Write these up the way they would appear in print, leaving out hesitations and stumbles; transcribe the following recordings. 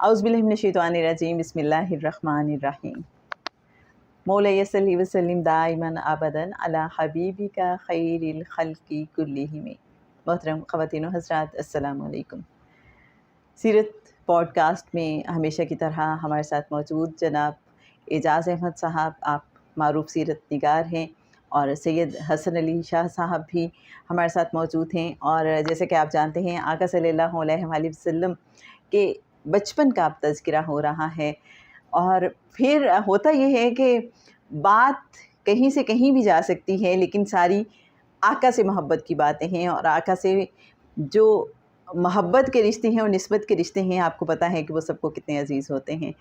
اعوذ باللہ من الشیطان الرجیم، بسم اللہ الرحمن الرحیم۔ مولا صلی وسلم دائما ابدا علی حبیبک خیر الخلق کلہم۔ محترم خواتین و حضرات، السلام علیکم۔ سیرت پوڈ کاسٹ میں ہمیشہ کی طرح ہمارے ساتھ موجود جناب اعجاز احمد صاحب، آپ معروف سیرت نگار ہیں، اور سید حسن علی شاہ صاحب بھی ہمارے ساتھ موجود ہیں۔ اور جیسے کہ آپ جانتے ہیں، آقا صلی اللہ علیہ وآلہ وسلم کے بچپن کا اب تذکرہ ہو رہا ہے، اور پھر ہوتا یہ ہے کہ بات کہیں سے کہیں بھی جا سکتی ہے، لیکن ساری آقا سے محبت کی باتیں ہیں، اور آقا سے جو محبت کے رشتے ہیں اور نسبت کے رشتے ہیں، آپ کو پتہ ہے کہ وہ سب کو کتنے عزیز ہوتے ہیں۔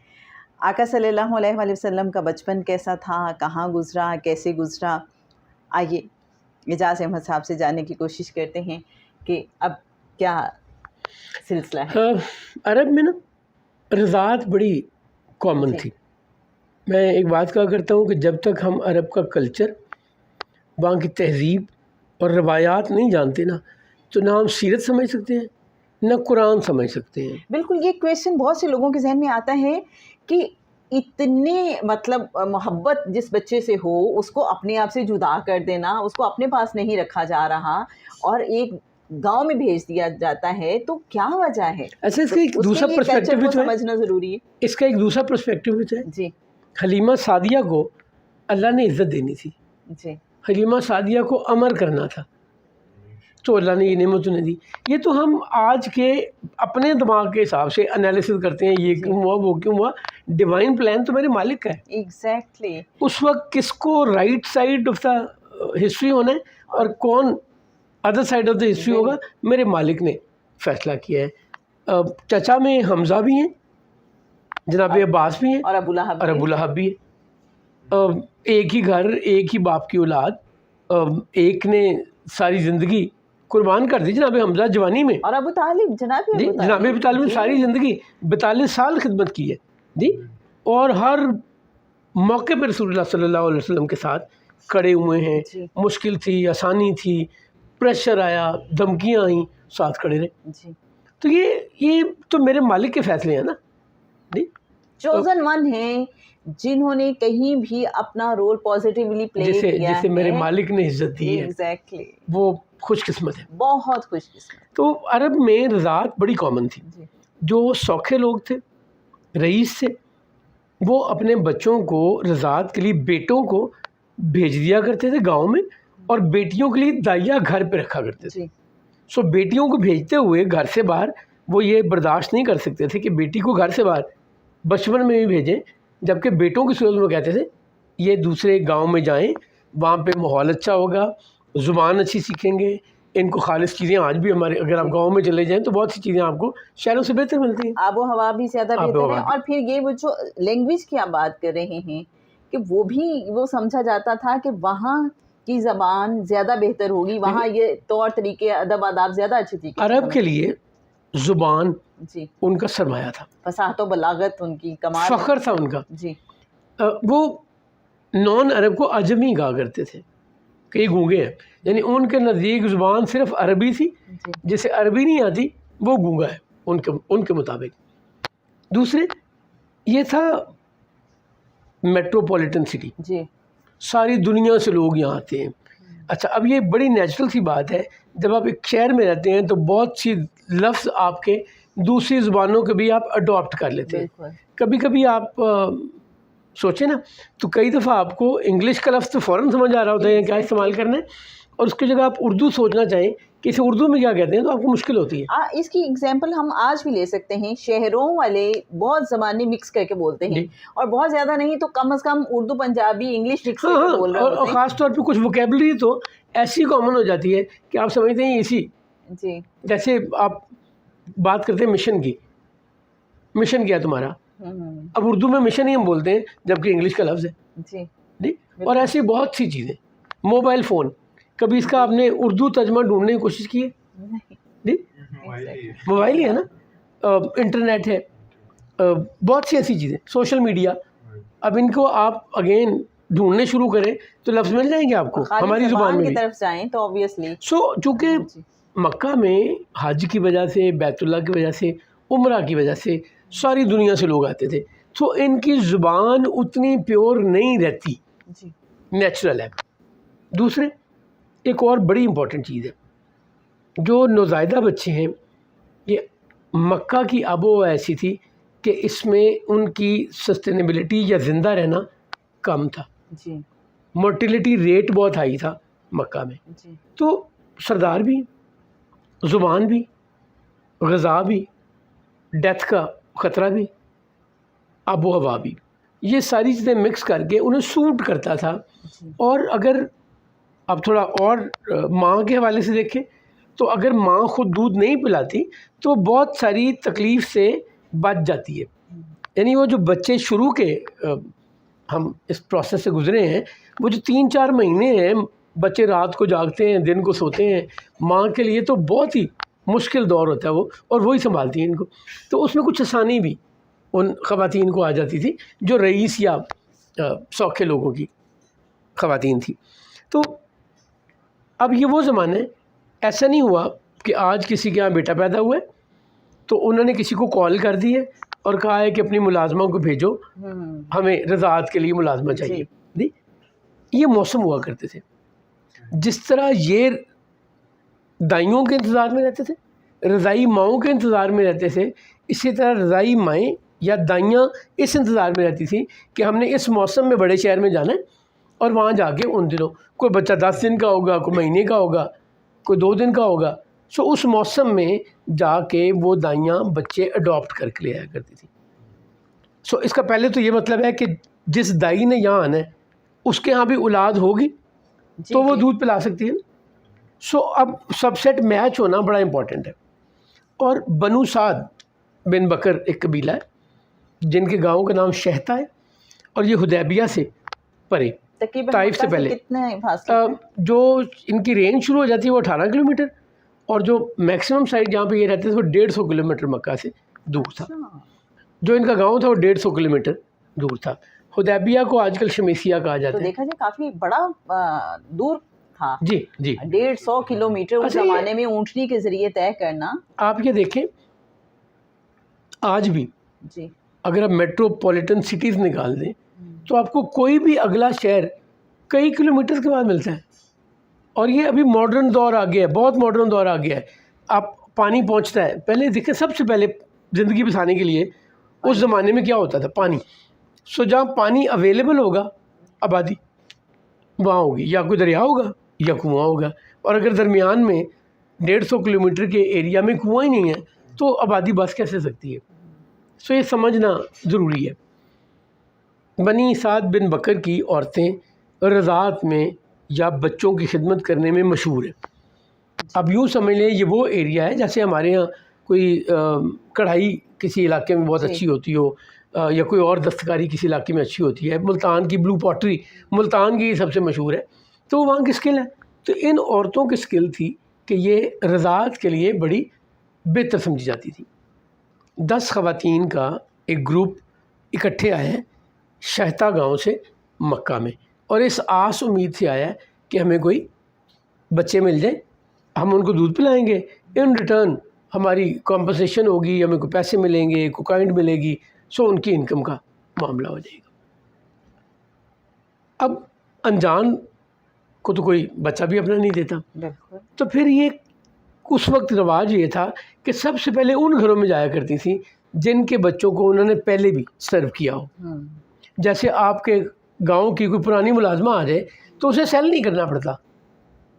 آقا صلی اللہ علیہ وآلہ وسلم کا بچپن کیسا تھا، کہاں گزرا، کیسے گزرا، آئیے اعجاز احمد صاحب سے جاننے کی کوشش کرتے ہیں کہ اب کیا سلسلہ ہے۔ عرب میں نا رضاعت بڑی کامن تھی۔ میں ایک بات کہا کرتا ہوں کہ جب تک ہم عرب کا کلچر، وہاں کی تہذیب اور روایات نہیں جانتے نا، تو نہ ہم سیرت سمجھ سکتے ہیں، نہ قرآن سمجھ سکتے ہیں۔ بالکل، یہ کویشچن بہت سے لوگوں کے ذہن میں آتا ہے کہ اتنے محبت جس بچے سے ہو، اس کو اپنے آپ سے جدا کر دینا، اس کو اپنے پاس نہیں رکھا جا رہا اور ایک گاؤں میں بھیج دیا جاتا ہے، تو کیا وجہ ہے؟ اچھا، اس کا ایک دوسرا پرسپیکٹو بھی سمجھنا ضروری ہے۔ اس کا ایک دوسرا پرسپیکٹو بھی ہے جی، حلیمہ سعدیہ کو اللہ نے عزت دینی تھی، جی، حلیمہ سعدیہ کو امر کرنا تھا، تو اللہ نے یہ نعمت انہیں دی۔ یہ تو ہم آج کے اپنے دماغ کے حساب سے انالیسس کرتے ہیں، یہ کیوں ہوا، وہ کیوں ہوا۔ ڈیوائن پلان تو میرے مالک کا ہے۔ ایگزیکٹلی۔ اس وقت کس کو right side of the history ہونا ہے اور کون other side of the history ہوگا، میرے مالک نے فیصلہ کیا ہے۔ چچا میں حمزہ بھی ہیں، جناب عباس بھی ہیں، اور ابو لہب بھی ہے۔ ایک ہی گھر، ایک ہی باپ کی اولاد، ایک نے ساری زندگی قربان کر دی جناب حمزہ جوانی میں، اور ابو طالب، جناب ابو طالب نے ساری زندگی 42 سال خدمت کی ہے جی، اور ہر موقع پہ رسول اللہ صلی اللہ علیہ وسلم کے ساتھ کھڑے ہوئے ہیں۔ مشکل تھی، آسانی تھی، پریشر آیا، دھمکیاں آئیں، ساتھ کھڑے رہے۔ تو یہ تو میرے مالک کے فیصلے ہیں نا جی۔ چوزن ون ہیں جنہوں نے کہیں بھی اپنا رول پازیٹیولی پلے کیا ہے، جسے میرے مالک نے عزت دی ہے، ایگزیکٹلی، وہ خوش قسمت ہے، بہت خوش قسمت۔ تو عرب میں رضاعت بڑی کامن تھی۔ جو سوکھے لوگ تھے، رئیس تھے، وہ اپنے بچوں کو رضاعت کے لیے بیٹوں کو بھیج دیا کرتے تھے گاؤں میں، اور بیٹیوں کے لیے دائیا گھر پہ رکھا کرتے تھے۔ سو بیٹیوں کو بھیجتے ہوئے گھر سے باہر وہ یہ برداشت نہیں کر سکتے تھے کہ بیٹی کو گھر سے باہر بچپن میں بھی بھیجیں، جبکہ بیٹوں کی صورت میں کہتے تھے یہ دوسرے گاؤں میں جائیں، وہاں پہ ماحول اچھا ہوگا، زبان اچھی سیکھیں گے، ان کو خالص چیزیں آج بھی ہمارے، اگر آپ گاؤں میں چلے جائیں تو بہت سی چیزیں آپ کو شہروں سے بہتر ملتی ہیں، آب و ہوا بھی زیادہ بہتر ہے۔ اور پھر یہ وہ جو لینگویج کی آپ بات کر رہے ہیں کہ وہ بھی وہ سمجھا جاتا تھا کہ وہاں کی زبان زیادہ بہتر ہوگی، وہاں یہ طور طریقے، ادب آداب زیادہ اچھے طریقے۔ عرب کے لیے زبان جی ان کا سرمایہ تھا، فصاحت و بلاغت ان کی کمال، فخر تھا ان کا جی۔ وہ نان عرب کو عجمی کہا کرتے تھے کہ یہ گونگے ہیں، یعنی ان کے نزدیک زبان صرف عربی تھی، جسے عربی نہیں آتی وہ گونگا ہے ان کے مطابق۔ دوسرے یہ تھا میٹروپولیٹن سٹی، جی، ساری دنیا سے لوگ یہاں آتے ہیں۔ اچھا، اب یہ بڑی نیچرل سی بات ہے، جب آپ ایک شہر میں رہتے ہیں تو بہت سی لفظ آپ کے دوسری زبانوں کے بھی آپ اڈاپٹ کر لیتے ہیں۔ کبھی کبھی آپ سوچیں نا تو کئی دفعہ آپ کو انگلش کا لفظ تو فوراً سمجھ آ رہا ہوتا ہے کیا استعمال کرنا ہے، اور اس کی جگہ آپ اردو سوچنا چاہیں کہ اسے اردو میں کیا کہتے ہیں تو آپ کو مشکل ہوتی ہے۔ اس کی اگزامپل ہم آج بھی لے سکتے ہیں، شہروں والے بہت زبانیں مکس کر کے بولتے ہیں، اور بہت زیادہ نہیں تو کم از کم اردو، پنجابی، انگلش مکس کر کے بول رہے ہوتے ہیں، اور خاص طور پہ کچھ ووکیبلری تو ایسی کامن ہو جاتی ہے کہ آپ سمجھتے ہیں اسی، جی، جیسے آپ بات کرتے ہیں مشن کی، مشن کیا ہے تمہارا، اب اردو میں مشن ہی ہم بولتے ہیں جبکہ انگلش کا لفظ ہے جی۔ اور ایسی بہت سی چیزیں، موبائل فون، کبھی اس کا آپ نے اردو ترجمہ ڈھونڈنے کی کوشش کی ہے جی؟ موبائل ہی ہے نا، انٹرنیٹ ہے، بہت سی ایسی چیزیں، سوشل میڈیا، اب ان کو آپ اگین ڈھونڈنے شروع کریں تو لفظ مل جائیں گے آپ کو ہماری زبان میں کی طرف جائیں تو obviously۔ چونکہ مکہ میں حج کی وجہ سے، بیت اللہ کی وجہ سے عمرہ کی وجہ سے ساری دنیا سے لوگ آتے تھے، تو ان کی زبان اتنی پیور نہیں رہتی، جی نیچرل ہے۔ دوسرے ایک اور بڑی امپورٹنٹ چیز ہے، جو نوزائیدہ بچے ہیں، یہ مکہ کی آب و ہوا ایسی تھی کہ اس میں ان کی سسٹینیبلٹی یا زندہ رہنا کم تھا، جی مورٹیلیٹی ریٹ بہت ہائی تھا مکہ میں، جی تو سردار بھی، زبان بھی، غذا بھی، ڈیتھ کا خطرہ بھی، آب و ہوا بھی، یہ ساری چیزیں مکس کر کے انہیں سوٹ کرتا تھا۔ جی اور اگر اب تھوڑا اور ماں کے حوالے سے دیکھیں تو اگر ماں خود دودھ نہیں پلاتی تو بہت ساری تکلیف سے بچ جاتی ہے، یعنی وہ جو بچے شروع کے ہم اس پروسیس سے گزرے ہیں، وہ جو 3-4 مہینے ہیں بچے رات کو جاگتے ہیں دن کو سوتے ہیں، ماں کے لیے تو بہت ہی مشکل دور ہوتا ہے وہ، اور وہی سنبھالتی ہیں ان کو، تو اس میں کچھ آسانی بھی ان خواتین کو آ جاتی تھی جو رئیس یا سوکھے لوگوں کی خواتین تھی۔ تو اب یہ وہ زمانہ ہے، ایسا نہیں ہوا کہ آج کسی کے یہاں بیٹا پیدا ہوا ہے تو انہوں نے کسی کو کال کر دی ہے اور کہا ہے کہ اپنی ملازمہ کو بھیجو، ہمیں رضاعت کے لیے ملازمہ چاہیے۔ نہیں، یہ موسم ہوا کرتے تھے، جس طرح یہ دائیوں کے انتظار میں رہتے تھے، رضائی ماؤں کے انتظار میں رہتے تھے، اسی طرح رضائی مائیں یا دائیاں اس انتظار میں رہتی تھیں کہ ہم نے اس موسم میں بڑے شہر میں جانا ہے اور وہاں جا کے ان دنوں کوئی بچہ 10 دن کا ہوگا، کوئی مہینے کا ہوگا، کوئی 2 دن کا ہوگا، سو اس موسم میں جا کے وہ دائیاں بچے اڈاپٹ کر کے لے آیا کرتی تھیں۔ سو اس کا پہلے تو یہ مطلب ہے کہ جس دائی نے یہاں آنا ہے اس کے ہاں بھی اولاد ہوگی تو وہ دودھ پلا سکتی ہے۔ سو اب سب سیٹ میچ ہونا بڑا امپورٹنٹ ہے۔ اور بنو سعد بن بکر ایک قبیلہ ہے جن کے گاؤں کا نام شہتا ہے، اور یہ حدیبیہ سے پرے، طائف سے پہلے، جو ان کی رینج شروع ہو جاتی ہے وہ 18 کلومیٹر، اور جو میکسیمم سائڈ جہاں پہ یہ رہتے تھے وہ 150 کلومیٹر مکہ سے دور تھا۔ جو ان کا گاؤں تھا وہ 150 کلومیٹر دور تھا۔ حدیبیہ کو آج کل شمیسیہ کہا جاتا ہے۔ دیکھا جائے کافی بڑا دور تھا، جی جی 150 کلومیٹر اس زمانے میں اونٹنی کے ذریعے طے کرنا۔ آپ یہ دیکھیں آج بھی جی اگر آپ میٹروپولیٹن سٹیز نکال دیں تو آپ کو کوئی بھی اگلا شہر کئی کلومیٹر کے بعد ملتا ہے، اور یہ ابھی ماڈرن دور آ گیا ہے، بہت ماڈرن دور آ گیا ہے۔ آپ پانی پہنچتا ہے، پہلے دیکھیں سب سے پہلے زندگی بسانے کے لیے اس زمانے میں کیا ہوتا تھا؟ پانی۔ سو جہاں پانی اویلیبل ہوگا آبادی وہاں ہوگی، یا کوئی دریا ہوگا یا کنواں ہوگا، اور اگر درمیان میں 150 کلومیٹر کے ایریا میں کنواں ہی نہیں ہے تو آبادی بس کیسے سکتی ہے؟ سو یہ سمجھنا ضروری ہے۔ بنی سعد بن بکر کی عورتیں رضاعت میں یا بچوں کی خدمت کرنے میں مشہور ہیں۔ اب یوں سمجھ لیں یہ وہ ایریا ہے جیسے ہمارے ہاں کوئی کڑھائی کسی علاقے میں بہت اچھی ہوتی ہو، یا کوئی اور دستکاری کسی علاقے میں اچھی ہوتی ہے، ملتان کی بلو پاٹری ملتان کی سب سے مشہور ہے، تو وہاں کی اسکل ہے۔ تو ان عورتوں کی اسکل تھی کہ یہ رضاعت کے لیے بڑی بہتر سمجھی جاتی تھی۔ 10 خواتین کا ایک گروپ اکٹھے آئے ہیں شہتا گاؤں سے مکہ میں، اور اس آس امید سے آیا ہے کہ ہمیں کوئی بچے مل جائیں، ہم ان کو دودھ پلائیں گے، ان ریٹرن ہماری کمپنسیشن ہوگی، ہمیں کوئی پیسے ملیں گے، کوئی کائنڈ ملے گی، سو ان کی انکم کا معاملہ ہو جائے گا۔ اب انجان کو تو کوئی بچہ بھی اپنا نہیں دیتا، تو پھر یہ اس وقت رواج یہ تھا کہ سب سے پہلے ان گھروں میں جایا کرتی تھیں جن کے بچوں کو انہوں نے پہلے بھی سرو کیا ہو۔ جیسے آپ کے گاؤں کی کوئی پرانی ملازمہ آ جائے تو اسے سیل نہیں کرنا پڑتا،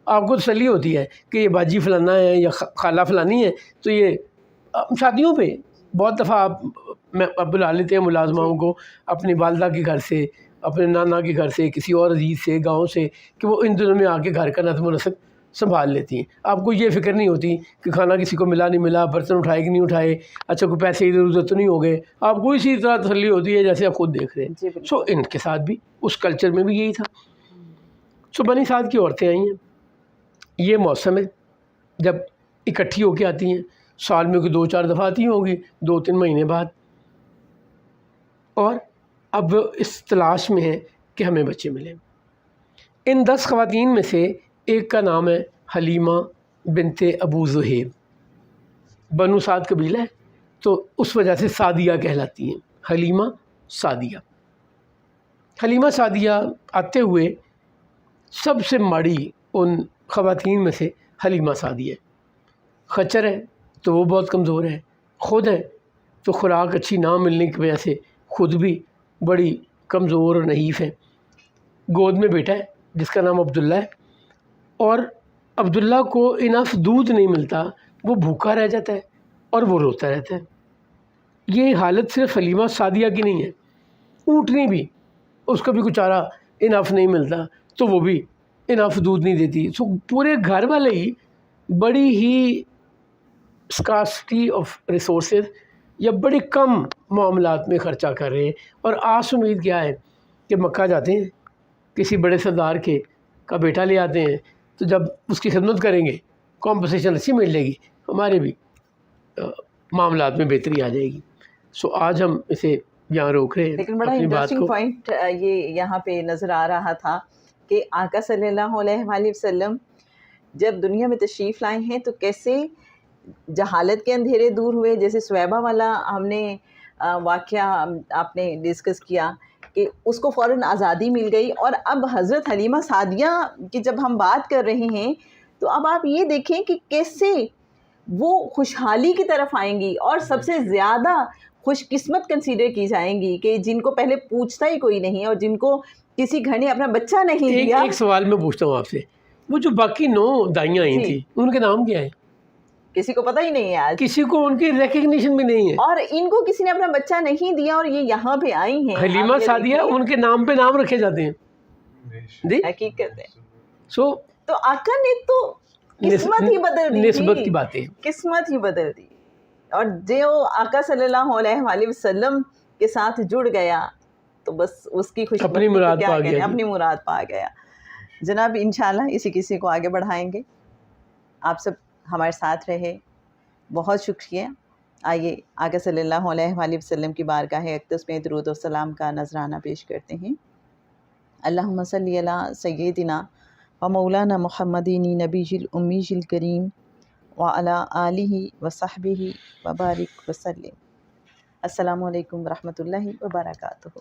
آپ کو تسلی ہوتی ہے کہ یہ باجی فلانا ہے یا خالہ فلانی ہے، تو یہ شادیوں پہ بہت دفعہ آپ بلا لیتے ہیں ملازماؤں کو اپنی والدہ کے گھر سے، اپنے نانا کے گھر سے، کسی اور عزیز سے، گاؤں سے، کہ وہ ان دنوں میں آ کے گھر کا نظم و نسق سنبھال لیتی ہیں۔ آپ کو یہ فکر نہیں ہوتی کہ کھانا کسی کو ملا نہیں ملا، برتن اٹھائے کہ نہیں اٹھائے، اچھا کوئی پیسے ادھر ادھر تو نہیں ہو گئے، آپ کو اسی طرح تسلی ہوتی ہے جیسے آپ خود دیکھ رہے ہیں۔ سو ان کے ساتھ بھی اس کلچر میں بھی یہی تھا۔ سو بنی سعد کی عورتیں آئی ہیں، یہ موسم ہے جب اکٹھی ہو کے آتی ہیں، سال میں کوئی 2-4 دفعہ آتی ہوں گی، 2-3 مہینے بعد، اور اب اس تلاش میں ہے کہ ہمیں بچے ملیں۔ ان 10 خواتین میں سے ایک کا نام ہے حلیمہ بنت ابو ذہیب، بنو سعد قبیلہ ہے، تو اس وجہ سے سعدیہ کہلاتی ہیں، حلیمہ سعدیہ۔ حلیمہ سعدیہ آتے ہوئے سب سے ماڑی ان خواتین میں سے حلیمہ سعدیہ ہے۔ خچر ہے تو وہ بہت کمزور ہے، خود ہے تو خوراک اچھی نہ ملنے کی وجہ سے خود بھی بڑی کمزور اور نحیف ہے۔ گود میں بیٹا ہے جس کا نام عبداللہ ہے، اور عبداللہ کو انف دودھ نہیں ملتا، وہ بھوکا رہ جاتا ہے اور وہ روتا رہتا ہے۔ یہ حالت صرف حلیمہ سعدیہ کی نہیں ہے، اونٹنی بھی، اس کو بھی کچھ چارہ انف نہیں ملتا تو وہ بھی انف دودھ نہیں دیتی۔ سو پورے گھر والے ہی بڑی ہی اسکاسٹی آف ریسورسز یا بڑے کم معاملات میں خرچہ کر رہے ہیں، اور آس امید کیا ہے کہ مکہ جاتے ہیں، کسی بڑے سردار کا بیٹا لے آتے ہیں، تو جب اس کی خدمت کریں گے کمپنسیشن اچھی مل جائے گی، ہمارے بھی معاملات میں بہتری آ جائے گی۔ سو آج ہم اسے یہاں روک رہے ہیں لیکن بڑا اپنی بات انٹرسٹنگ کو۔ پوائنٹ یہ یہاں پہ نظر آ رہا تھا کہ آقا صلی اللہ علیہ وآلہ وسلم جب دنیا میں تشریف لائے ہیں تو کیسے جہالت کے اندھیرے دور ہوئے، جیسے سویبہ والا ہم نے واقعہ آپ نے ڈسکس کیا کہ اس کو فوراً آزادی مل گئی، اور اب حضرت حلیمہ سعدیہ کی جب ہم بات کر رہے ہیں تو اب آپ یہ دیکھیں کہ کیسے وہ خوشحالی کی طرف آئیں گی، اور سب سے زیادہ خوش قسمت کنسیڈر کی جائیں گی کہ جن کو پہلے پوچھتا ہی کوئی نہیں، اور جن کو کسی گھر نے اپنا بچہ نہیں دیا۔ ایک سوال میں پوچھتا ہوں آپ سے، وہ جو باقی 9 دائیاں آئی تھیں ان کے نام کیا ہیں؟ کسی کو پتہ ہی نہیں ہے آج، کسی کو ان کی ریکگنیشن بھی نہیں ہے، اور ان کو کسی نے اپنا بچہ نہیں دیا اور یہ یہاں پہ آئی ہیں۔ حلیمہ سعدیہ ان کے نام پہ نام رکھے جاتے ہیں۔ جی حقیقت ہے۔ سو تو آقا نے تو قسمت ہی بدل دی، نسبت کی باتیں، قسمت ہی بدل دی، اور جو آقا صلی اللہ علیہ وآلہ وسلم کے ساتھ جڑ گیا تو بس اس کی خوش اپنی مراد پا گیا، اپنی مراد پا گیا۔ جناب انشاءاللہ اسی کسی کو آگے بڑھائیں گے۔ آپ سب ہمارے ساتھ رہے، بہت شکریہ۔ آئیے آقا صلی اللہ علیہ وآلہ وسلم کی بارگاہ اقدس میں درود و سلام کا نذرانہ پیش کرتے ہیں۔ اللہم صلی علی سیدنا و مولانا محمدین نبی الامی الکریم وعلی آلہ وصحبہ وبارک وسلم۔ السلام علیکم ورحمۃ اللہ وبرکاتہ۔